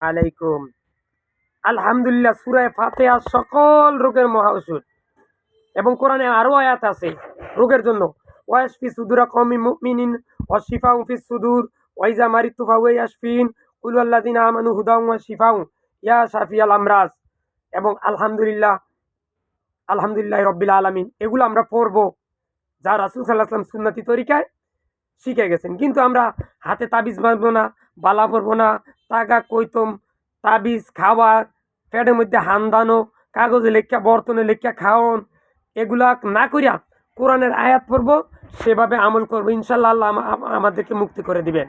আলাইকুম। আলহামদুলিল্লাহ, সূরা ফাতিহা সকল রোগের মহা ওষুধ এবং কোরআনে আরো আয়াত আছে রোগের জন্য। ওয়াশফি সুদুরা কওমি মুমিনিন ওয়াশিফাউ ফিস সুদুর ওয়াইজা মারিতু ফাহুয়া ইয়াশফিন কুল আল্লাযিনা আমানু হুদাও ওয়া শিফাউ ইয়া শাফিয়াল আমরাজ এবং আলহামদুলিল্লাহি রাব্বিল আলামিন, এগুলো আমরা পড়ব যা রাসূল সাল্লাল্লাহু আলাইহি ওয়াসাল্লাম সুন্নতি তরিকায় শিখে গেছেন। কিন্তু আমরা হাতে তাবিজ বাঁধবো না, বালা পরবো না, তাগা কইতম, তাবিজ খাওয়া, পেটের মধ্যে হান্দানো, কাগজে লেখা, বর্তনে লেখা খাওয়ন, এগুলা না করিয়া কোরআনের আয়াত পড়বো, সেভাবে আমল করবো। ইনশাল্লাহ আল্লাহ আমাদেরকে মুক্তি করে দিবেন।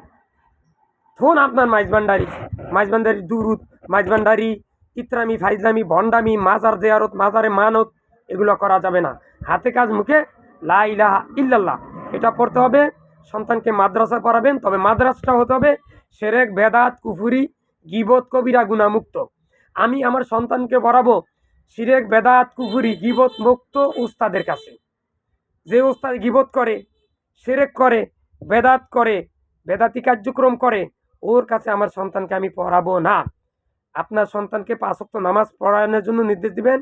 থোন আপনার মাইজবান্ডারি দুরুদ, মাইজবান্ডারি ইতরামি, ফাইজলামি, ভণ্ডামি, মাজার জিয়ারত, মাজারে মানত, এগুলো করা যাবে না। হাতে কাজ, মুখে লা ইলাহা ইল্লাল্লাহ এটা পড়তে হবে। সন্তানকে মাদ্রাসা পড়াবেন, তবে মাদ্রাসাটা হতে হবে শিরক, বেদাত, কুফরি, গীবত, কবিরা, গুনাহমুক্ত। আমি আমার সন্তানকে পড়াবো শিরক, বেদাত, কুফরি, গীবত মুক্ত উস্তাদের কাছে। যে উস্তাদ গীবত করে, শিরক করে, বেদাত করে, বেদাতি কার্যক্রম করে, ওর কাছে আমার সন্তানকে আমি পড়াবো না। আপনার সন্তানকে 5 ওয়াক্ত নামাজ পড়ানোর জন্য নির্দেশ দিবেন,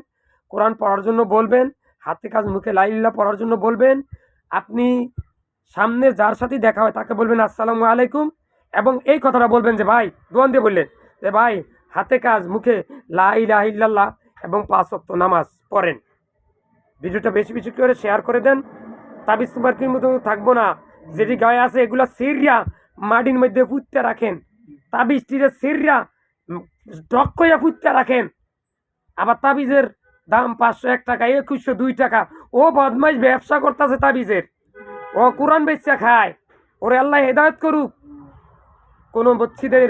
কোরআন পড়ার জন্য বলবেন, হাতে কাজ মুখে লা ইলাহা পড়ার জন্য বলবেন। আপনি সামনে যার সাথে দেখা হয় তাকে বলবেন আসসালামু আলাইকুম, এবং এই কথাটা বলবেন যে ভাই, দোয়ান দিয়ে বললেন যে ভাই, হাতে কাজ মুখে লা ইলাহা ইল্লাল্লাহ এবং 5 ওয়াক্ত নামাজ পড়েন। ভিডিওটা বেশি বেশি করে শেয়ার করে দেন। তাবিজ তোমার কি মতো থাকবো না, যেটি গায়ে আছে এগুলা সিরিয়া মাটির মধ্যে পুঁততে রাখেন, তাবিজ টিরে সিরিয়া ডক কইয়া পুঁততে রাখেন। আবার তাবিজের দাম 501 টাকা, 2102 টাকা। ও বদমাইশ ব্যবসা করতেছে তাবিজের, ও কোরআন বেচা খায়। ওরে আল্লাহ হেদায়েত করুক। কোনো মসজিদের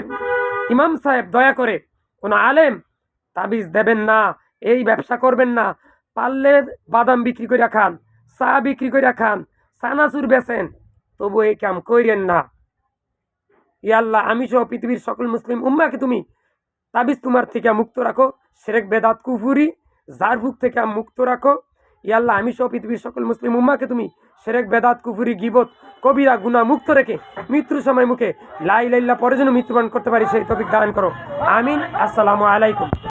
ইমাম সাহেব দয়া করে, কোনো আলেম তাবিজ দেবেন না, এই ব্যবসা করবেন না। পারলে বাদাম বিক্রি করে খান, চা বিক্রি করে খান, চানাচুর বেচেন, তবু এই কাম কইরেন না। ইয়া আল্লাহ, আমি সহ পৃথিবীর সকল মুসলিম উম্মাকে তুমি তাবিজ তোমার থেকে মুক্ত রাখো, শিরক, বেদাত, কুফরি, জারফুক থেকে মুক্ত রাখো। ইয়া আল্লাহ, আমি সহ পৃথিবীর সকল মুসলিম উম্মাকে তুমি শিরক, বেদাত, কুফরি, গীবত, কবিরা, গুনাহ মুক্ত রেখে মৃত্যুর সময় মুখে লা ইলাহা ইল্লাল্লাহ পরে যেন মৃত্যুবরণ করতে পারি সেই তৌফিক দান করো। আমিন। আসসালামু আলাইকুম।